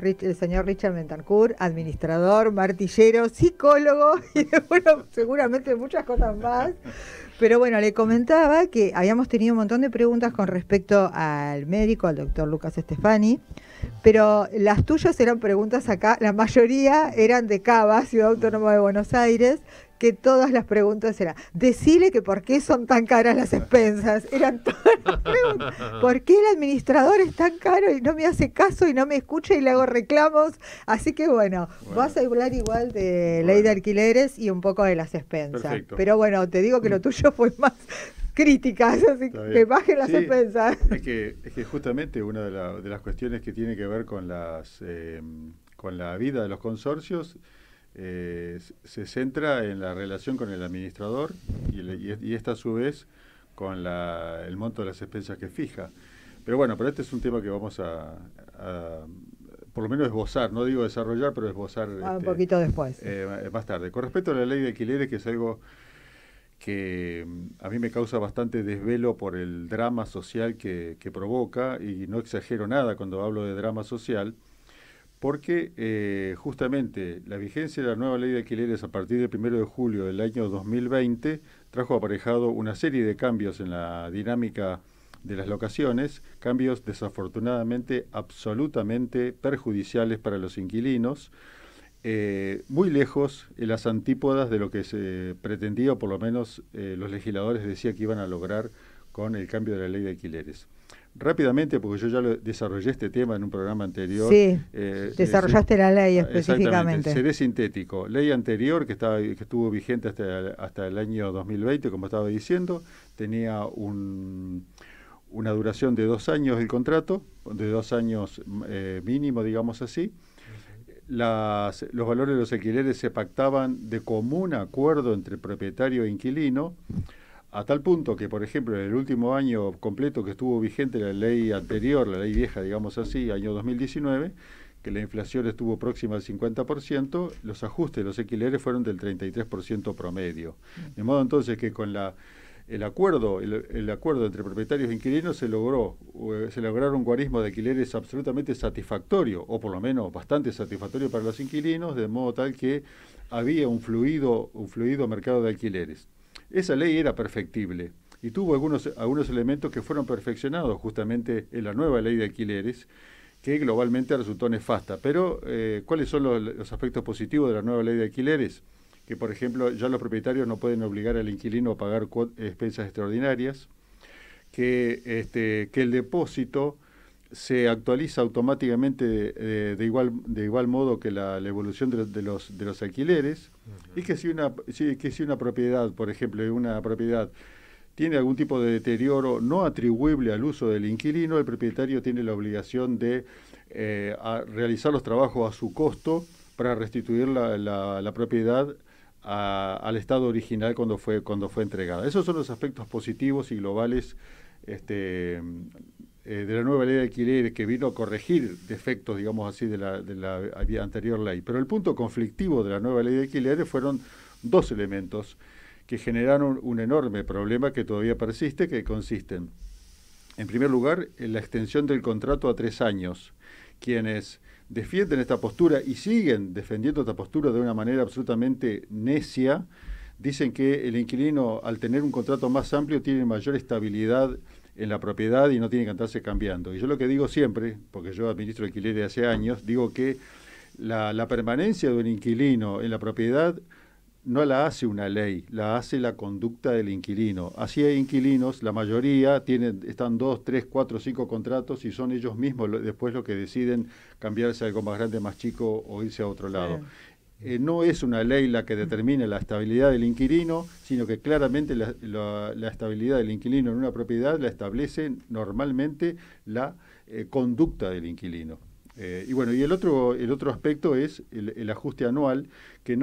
el señor Richard Bentancur, administrador, martillero, psicólogo y bueno, seguramente muchas cosas más. Pero bueno, le comentaba que habíamos tenido un montón de preguntas con respecto al médico, al doctor Lucas Stefani, pero las tuyas eran preguntas acá, la mayoría eran de Cava, Ciudad Autónoma de Buenos Aires, que todas las preguntas eran, decile que por qué son tan caras las expensas, eran todas las preguntas, ¿por qué el administrador es tan caro y no me hace caso y no me escucha y le hago reclamos? Así que bueno, vas a hablar igual de ley de alquileres y un poco de las expensas. Perfecto. Pero bueno, te digo que lo tuyo fue más críticas, así que bajen las expensas. Es que justamente una de las cuestiones que tiene que ver con con la vida de los consorcios se centra en la relación con el administrador y esta a su vez con el monto de las expensas que fija. Pero bueno, este es un tema que vamos a por lo menos esbozar, no digo desarrollar, pero esbozar un poquito después. Más tarde. Con respecto a la ley de alquileres, que es algo que a mí me causa bastante desvelo por el drama social que provoca, y no exagero nada cuando hablo de drama social, porque justamente la vigencia de la nueva ley de alquileres a partir del 1 de julio del año 2020 trajo aparejado una serie de cambios en la dinámica de las locaciones, cambios desafortunadamente absolutamente perjudiciales para los inquilinos, muy lejos en las antípodas de lo que se pretendía, o por lo menos los legisladores decían que iban a lograr con el cambio de la ley de alquileres. Rápidamente, porque yo ya desarrollé este tema en un programa anterior. Sí, desarrollaste la ley específicamente. Seré sintético. Ley anterior que estuvo vigente hasta el año 2020, como estaba diciendo, tenía una duración de 2 años el contrato, de 2 años mínimo, digamos así. Los valores de los alquileres se pactaban de común acuerdo entre propietario e inquilino, a tal punto que, por ejemplo, en el último año completo que estuvo vigente la ley anterior, la ley vieja, digamos así, año 2019, que la inflación estuvo próxima al 50%, los ajustes de los alquileres fueron del 33% promedio. De modo entonces que con el acuerdo entre propietarios e inquilinos se lograron guarismos de alquileres absolutamente satisfactorio, o por lo menos bastante satisfactorio para los inquilinos, de modo tal que había un fluido mercado de alquileres. Esa ley era perfectible y tuvo algunos elementos que fueron perfeccionados justamente en la nueva ley de alquileres, que globalmente resultó nefasta. Pero, ¿cuáles son los aspectos positivos de la nueva ley de alquileres? Que, por ejemplo, ya los propietarios no pueden obligar al inquilino a pagar expensas extraordinarias, que el depósito se actualiza automáticamente de igual modo que la evolución de los alquileres, y que si una propiedad, por ejemplo, una propiedad tiene algún tipo de deterioro no atribuible al uso del inquilino, el propietario tiene la obligación de realizar los trabajos a su costo para restituir la propiedad al estado original cuando fue entregada. Esos son los aspectos positivos y globales de la nueva ley de alquileres, que vino a corregir defectos, digamos así, de la anterior ley. Pero el punto conflictivo de la nueva ley de alquileres fueron 2 elementos que generaron un enorme problema que todavía persiste, que consisten, en primer lugar, en la extensión del contrato a 3 años. Quienes defienden esta postura y siguen defendiendo esta postura de una manera absolutamente necia, dicen que el inquilino, al tener un contrato más amplio, tiene mayor estabilidad en la propiedad y no tiene que andarse cambiando. Y yo lo que digo siempre, porque yo administro alquileres hace años, digo que la permanencia de un inquilino en la propiedad no la hace una ley, la hace la conducta del inquilino. Así hay inquilinos, la mayoría están 2, 3, 4, 5 contratos y son ellos mismos después los que deciden cambiarse a algo más grande, más chico o irse a otro lado. No es una ley la que determina la estabilidad del inquilino, sino que claramente la estabilidad del inquilino en una propiedad la establece normalmente la conducta del inquilino. Y bueno, y el otro aspecto es el ajuste anual, que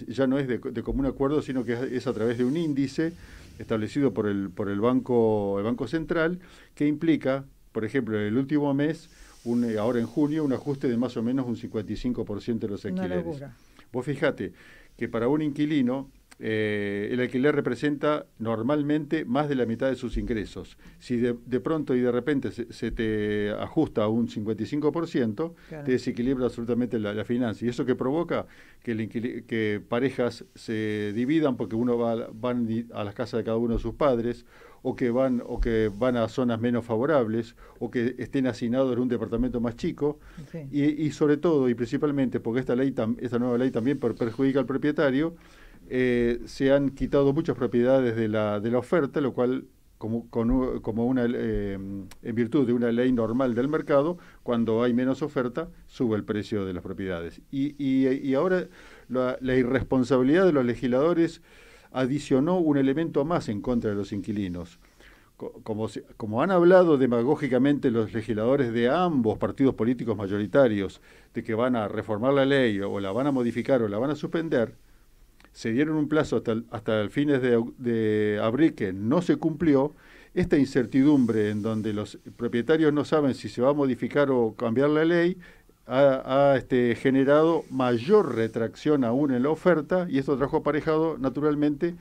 ya no es de común acuerdo, sino que es a través de un índice establecido por el Banco Central, que implica, por ejemplo, en el último mes, ahora en junio, un ajuste de más o menos un 55% de los alquileres. Vos fijate que para un inquilino el alquiler representa normalmente más de la mitad de sus ingresos. Si de pronto y de repente se te ajusta a un 55%, claro, te desequilibra absolutamente la finanza. Y eso que provoca que parejas se dividan porque van a las casas de cada uno de sus padres, o que van a zonas menos favorables, o que estén hacinados en un departamento más chico, sí, y sobre todo y principalmente porque esta nueva ley también perjudica al propietario. Se han quitado muchas propiedades de la oferta, lo cual, en virtud de una ley normal del mercado, cuando hay menos oferta, sube el precio de las propiedades. Y ahora la irresponsabilidad de los legisladores adicionó un elemento más en contra de los inquilinos. Como han hablado demagógicamente los legisladores de ambos partidos políticos mayoritarios de que van a reformar la ley o la van a modificar o la van a suspender, se dieron un plazo hasta el fines de abril que no se cumplió. Esta incertidumbre en donde los propietarios no saben si se va a modificar o cambiar la ley ha generado mayor retracción aún en la oferta, y esto trajo aparejado naturalmente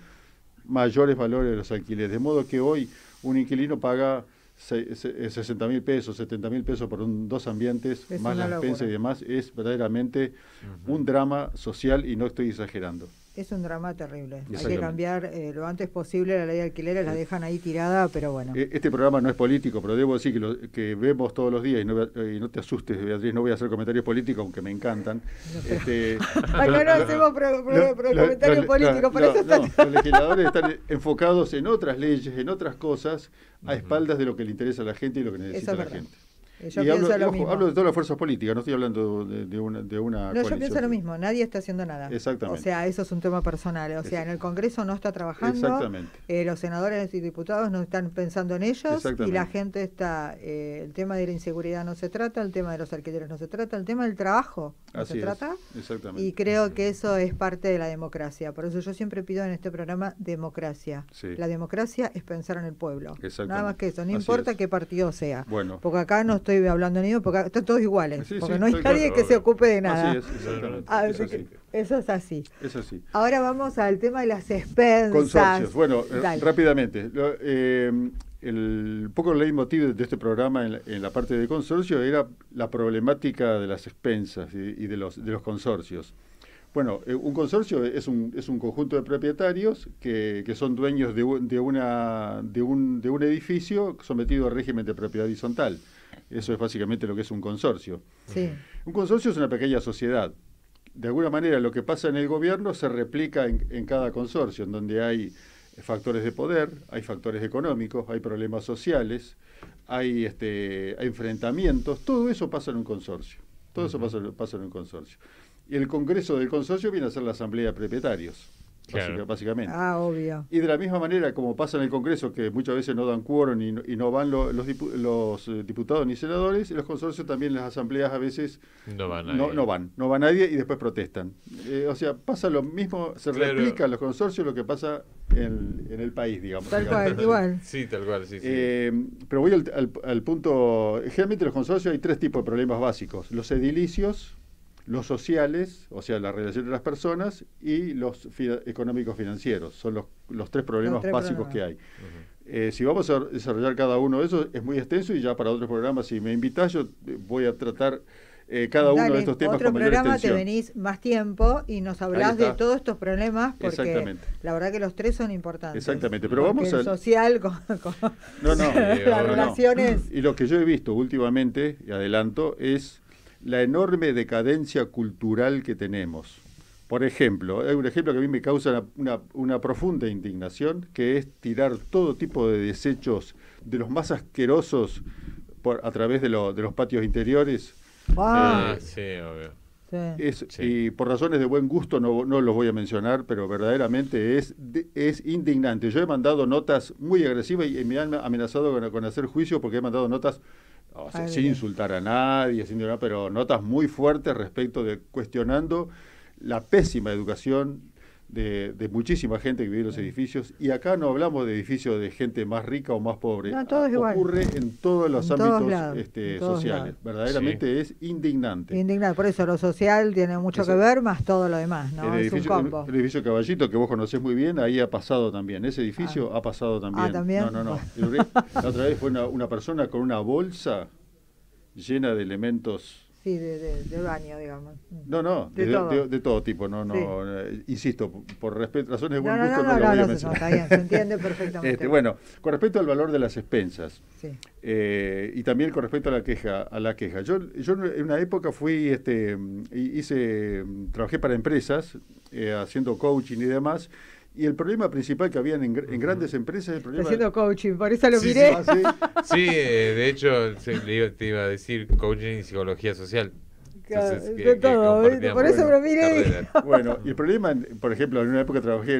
mayores valores de los alquileres. De modo que hoy un inquilino paga 60.000 pesos, 70.000 pesos por dos ambientes, más la despensa y demás. Es verdaderamente un drama social, y no estoy exagerando. Es un drama terrible. Hay que cambiar lo antes posible la ley de alquileres, la dejan ahí tirada, pero bueno. Este programa no es político, pero debo decir que vemos todos los días, y no te asustes, Beatriz, no voy a hacer comentarios políticos, aunque me encantan. Acá no hacemos comentarios políticos, por eso los legisladores están enfocados en otras leyes, en otras cosas, a espaldas de lo que le interesa a la gente y lo que necesita la gente. Yo pienso lo mismo. Hablo de todas las fuerzas políticas, no estoy hablando de una coalición. Yo pienso lo mismo, nadie está haciendo nada. Exactamente. O sea, eso es un tema personal. O sea, en el Congreso no está trabajando. Exactamente. Los senadores y diputados no están pensando en ellos. Y la gente está... el tema de la inseguridad no se trata, el tema de los alquileres no se trata, el tema del trabajo no se trata. Exactamente. Y creo que eso es parte de la democracia. Por eso yo siempre pido en este programa democracia. Sí. La democracia es pensar en el pueblo. Nada más que eso. No Así importa qué partido sea. Bueno. Porque acá no estoy hablando ni porque están todos iguales, sí, porque no hay nadie que se ocupe de nada. Así es, exactamente. Eso es así. Es así. Ahora vamos al tema de las expensas. Consorcios. Bueno, rápidamente. Un poco el leitmotiv de este programa en la parte de consorcio era la problemática de las expensas y de los consorcios. Bueno, un consorcio es un conjunto de propietarios que son dueños de un edificio sometido al régimen de propiedad horizontal. Eso es básicamente lo que es un consorcio. Sí. Un consorcio es una pequeña sociedad. De alguna manera lo que pasa en el gobierno se replica en cada consorcio, en donde hay factores de poder, hay factores económicos, hay problemas sociales, hay enfrentamientos. Todo eso pasa en un consorcio. Todo eso pasa en un consorcio. Y el congreso del consorcio viene a ser la asamblea de propietarios. Claro. Básicamente. Obvio. Y de la misma manera como pasa en el Congreso, que muchas veces no dan quórum y no van los diputados ni senadores, en los consorcios también en las asambleas a veces no va nadie y después protestan. O sea, pasa lo mismo, se replica en los consorcios lo que pasa en el país, digamos. Tal cual, igual. Sí, tal cual, sí. Pero voy al punto. Generalmente en los consorcios hay tres tipos de problemas básicos: los edilicios, los sociales, o sea, la relación de las personas, y los económicos financieros. Son los tres problemas básicos que hay. Si vamos a desarrollar cada uno de esos, es muy extenso, y ya para otros programas, si me invitas, yo voy a tratar cada uno de estos temas con mayor extensión. Otro programa te venís más tiempo y nos hablás de todos estos problemas, porque la verdad que los tres son importantes. Exactamente, pero vamos el social con las relaciones. Y lo que yo he visto últimamente, y adelanto, es la enorme decadencia cultural que tenemos. Por ejemplo, hay un ejemplo que a mí me causa una profunda indignación, que es tirar todo tipo de desechos, de los más asquerosos, a través de los patios interiores. Sí, obvio. Sí. Y por razones de buen gusto no los voy a mencionar, pero verdaderamente es indignante. Yo he mandado notas muy agresivas y me han amenazado con hacer juicio, porque he mandado notas sin insultar a nadie, pero notas muy fuertes respecto de cuestionando la pésima educación de muchísima gente que vive en los edificios, y acá no hablamos de edificios de gente más rica o más pobre. No, todo es igual. Ocurre en todos los En todos ámbitos lados, en todos sociales. lados. Verdaderamente es indignante. Indignado, por eso lo social tiene mucho Ese- que ver, más todo lo demás, ¿no? El Es un edificio, combo. el edificio Caballito, que vos conocés muy bien, ahí ha pasado también. Ese edificio ha pasado también. ¿también? No. La otra vez fue una persona con una bolsa llena de elementos. Sí, de baño, digamos. No, De todo. de todo tipo. Insisto, por respeto, razones de buen gusto no lo voy a mencionar. Está bien, se entiende perfectamente. Bueno, con respecto al valor de las expensas, Sí. y también con respecto a la queja. Yo en una época trabajé para empresas, haciendo coaching y demás, y el problema principal que habían en grandes empresas, el problema Haciendo coaching, por eso lo Sí, miré. Sí, de hecho, te iba a decir coaching y psicología social. Claro, Entonces, de todo, ¿viste? Por eso lo miré. carreras. Bueno, y el problema, por ejemplo, en una época trabajé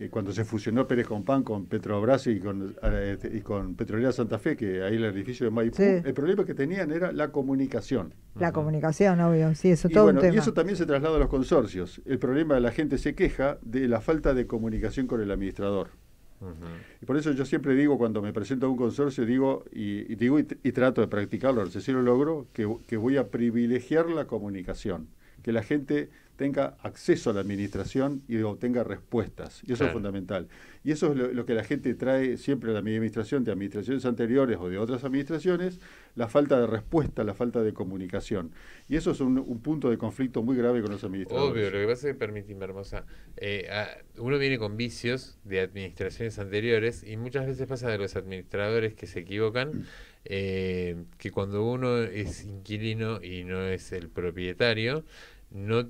cuando se fusionó Pérez Compán con Petrobras y con Petrolera Santa Fe, que ahí el edificio de Maipú, Sí. el problema que tenían era la comunicación. La comunicación, obvio, sí, eso Y todo bueno, un tema. y eso también se traslada a los consorcios. El problema de la gente se queja de la falta de comunicación con el administrador. Y por eso yo siempre digo, cuando me presento a un consorcio, digo y trato de practicarlo, no sé si lo logro, que voy a privilegiar la comunicación, que la gente tenga acceso a la administración y obtenga respuestas. Y eso es fundamental. Y eso es lo que la gente trae siempre a la administración, de administraciones anteriores o de otras administraciones, la falta de respuesta, la falta de comunicación. Y eso es un punto de conflicto muy grave con los administradores. Obvio, lo que pasa es que, permíteme, hermosa, uno viene con vicios de administraciones anteriores y muchas veces pasa de los administradores que se equivocan, que cuando uno es inquilino y no es el propietario, no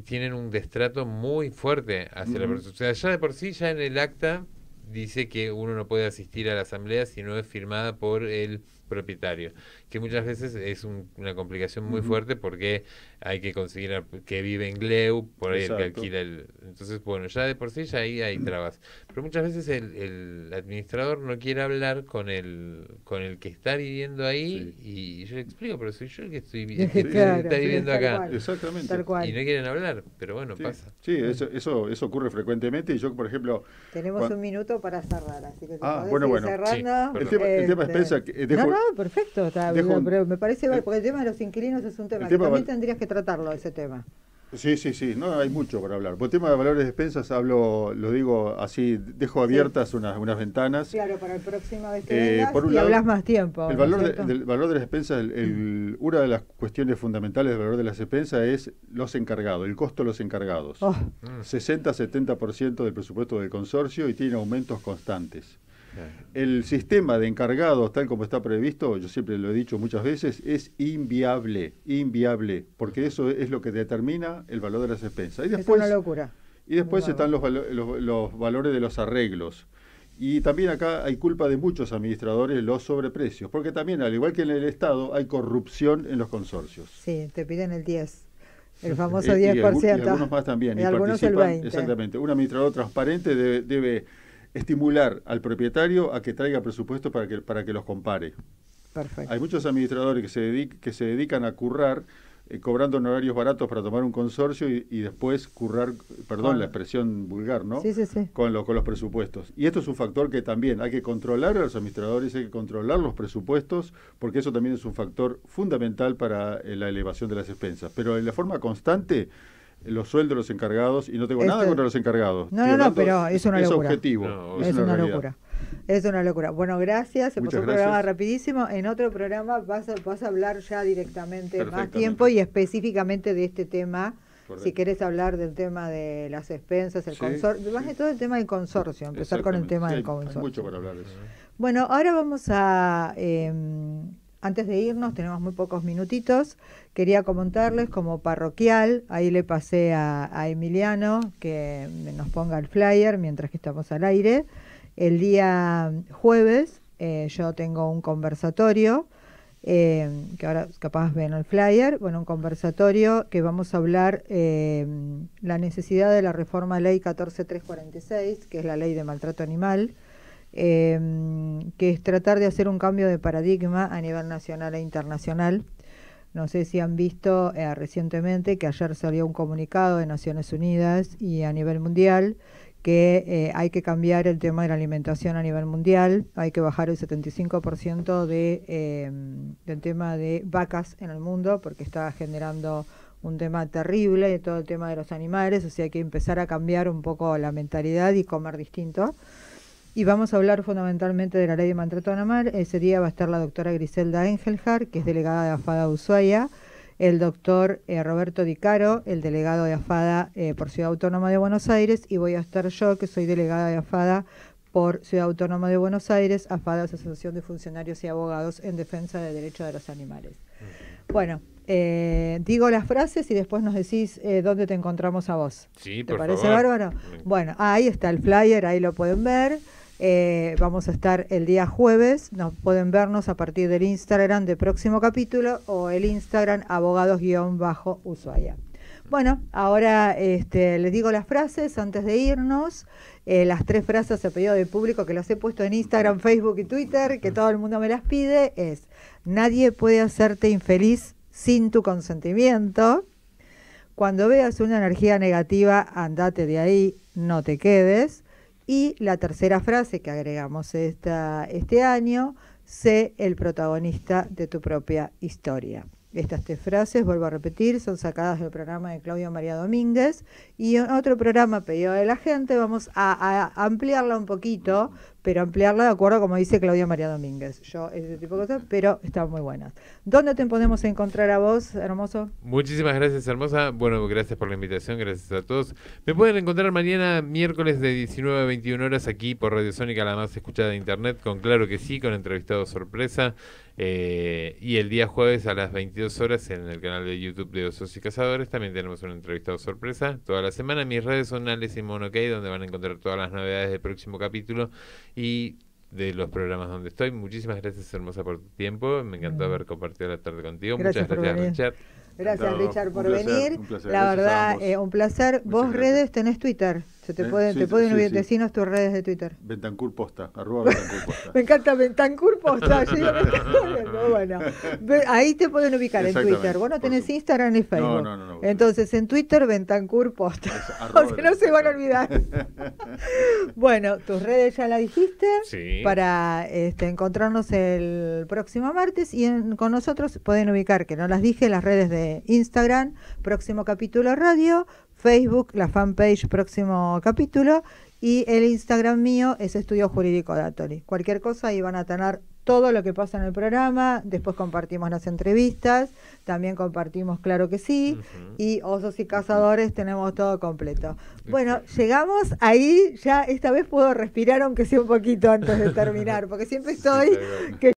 tienen un destrato muy fuerte hacia la persona. O sea, ya de por sí, ya en el acta dice que uno no puede asistir a la asamblea si no es firmada por el propietario, que muchas veces es una complicación muy fuerte porque hay que conseguir que vive en Gleu, por ahí el que alquila entonces, bueno, ya de por sí ya ahí hay trabas, pero muchas veces el administrador no quiere hablar con el que está viviendo ahí, y yo le explico, pero soy yo el que está viviendo acá. Cual, exactamente. Tal cual. Y no quieren hablar, pero bueno, pasa. Sí, eso ocurre frecuentemente, y yo, por ejemplo... Tenemos un minuto para cerrar, así que bueno. cerrando. Sí, el tema expensa... No, perfecto, pero me parece porque el tema de los inquilinos es un tema que también tendrías que tratarlo, ese tema. Sí, no hay mucho para hablar. Por el tema de valores de expensas lo digo así, dejo abiertas unas ventanas. Claro, para el próximo vez que vengas, por un y lado, hablas más tiempo. El valor, del valor de las expensas, una de las cuestiones fundamentales del valor de las expensas es los encargados, el costo de los encargados. 60-70% del presupuesto del consorcio y tiene aumentos constantes. El sistema de encargados, tal como está previsto, yo siempre lo he dicho muchas veces, es inviable, porque eso es lo que determina el valor de las expensas. Y después, es una locura. Y después están los valores de los arreglos. Y también acá hay culpa de muchos administradores los sobreprecios, porque también, al igual que en el Estado, hay corrupción en los consorcios. Sí, te piden el 10%. El famoso 10%. Y algunos más también. Y algunos el 20%. Exactamente. Un administrador transparente debe estimular al propietario a que traiga presupuestos para que los compare. Perfecto. Hay muchos administradores que se dedican a currar, cobrando honorarios baratos para tomar un consorcio y después currar, perdón la expresión vulgar, ¿no? Sí. Con los presupuestos. Y esto es un factor que también hay que controlar a los administradores, hay que controlar los presupuestos, porque eso también es un factor fundamental para la elevación de las expensas. Pero en la forma constante, los sueldos de los encargados, y no tengo nada contra los encargados. No, pero es una locura. Es objetivo. Es una locura. Es una locura. Bueno, gracias. Se pasó un programa rapidísimo. En otro programa vas a hablar ya directamente más tiempo y específicamente de este tema. Correcto. Si querés hablar del tema de las expensas, el consorcio, más de todo el tema del consorcio, empezar con el tema del consorcio. Hay mucho para hablar de eso. Bueno, ahora vamos a... antes de irnos, tenemos muy pocos minutitos, quería comentarles como parroquial, ahí le pasé a Emiliano que nos ponga el flyer mientras que estamos al aire. El día jueves yo tengo un conversatorio, que ahora capaz ven el flyer, bueno, un conversatorio que vamos a hablar la necesidad de la reforma ley 14346, que es la ley de maltrato animal, que es tratar de hacer un cambio de paradigma a nivel nacional e internacional No sé si han visto recientemente que ayer salió un comunicado de Naciones Unidas y a nivel mundial que hay que cambiar el tema de la alimentación a nivel mundial, hay que bajar el 75% del tema de vacas en el mundo porque está generando un tema terrible de todo el tema de los animales, o sea hay que empezar a cambiar un poco la mentalidad y comer distinto. Y vamos a hablar fundamentalmente de la ley de maltrato animal. Ese día va a estar la doctora Griselda Engelhard, que es delegada de AFADA Ushuaia, el doctor Roberto Di Caro, el delegado de AFADA por Ciudad Autónoma de Buenos Aires, y voy a estar yo, que soy delegada de AFADA por Ciudad Autónoma de Buenos Aires. AFADA es Asociación de Funcionarios y Abogados en Defensa del Derecho de los Animales. Bueno, digo las frases y después nos decís dónde te encontramos a vos. Sí, ¿Te por parece favor. bárbaro? Bueno, ahí está el flyer, ahí lo pueden ver. Vamos a estar el día jueves, nos pueden vernos a partir del Instagram de Próximo Capítulo o el Instagram abogados_Ushuaia. Bueno, ahora les digo las frases antes de irnos. Las 3 frases a pedido del público que las he puesto en Instagram, Facebook y Twitter, que todo el mundo me las pide, es: nadie puede hacerte infeliz sin tu consentimiento. Cuando veas una energía negativa, andate de ahí, no te quedes. Y la tercera frase que agregamos este año: sé el protagonista de tu propia historia. Estas 3 frases, vuelvo a repetir, son sacadas del programa de Claudia María Domínguez, y en otro programa pedido de la gente vamos a ampliarla un poquito, pero ampliarla de acuerdo como dice Claudia María Domínguez. Yo, ese tipo de cosas, pero están muy buenas. ¿Dónde te podemos encontrar a vos, hermoso? Muchísimas gracias, hermosa. Bueno, gracias por la invitación, gracias a todos. Me pueden encontrar mañana, miércoles de 19 a 21 horas, aquí por Radio Sónica, la más escuchada de internet, con Claro que Sí, con entrevistado sorpresa. Y el día jueves a las 22 horas en el canal de YouTube de Osos y Cazadores también tenemos un entrevistado sorpresa toda la semana. Mis redes son Alex y Monokey, donde van a encontrar todas las novedades del próximo capítulo y de los programas donde estoy. Muchísimas gracias, hermosa, por tu tiempo. Me encantó haber compartido la tarde contigo. Gracias. Muchas gracias, Richard. Gracias, Richard, por un placer, venir. un placer. La Gracias verdad, un placer. Muchas Vos gracias. redes tenés Twitter. Te pueden Sí. decinos tus redes de Twitter. Bentancur Posta, @Bentancur Posta. Me encanta Bentancur Posta. Bueno, ahí te pueden ubicar en Exactamente, Twitter. Vos no por tenés supuesto. Instagram ni Facebook. No. Entonces en Twitter Bentancur Posta. O sea, no se van a olvidar. Bueno, tus redes ya la dijiste. Sí. Para encontrarnos el próximo martes y con nosotros pueden ubicar, que no las dije, las redes de Instagram, Próximo Capítulo Radio, Facebook, la fanpage Próximo Capítulo, y el Instagram mío es Estudio Jurídico Dátoli. Cualquier cosa ahí van a tener todo lo que pasa en el programa, después compartimos las entrevistas, también compartimos Claro que Sí, y Osos y Cazadores tenemos todo completo. Bueno, llegamos ahí, ya esta vez puedo respirar aunque sea un poquito antes de terminar, porque siempre estoy... Sí, que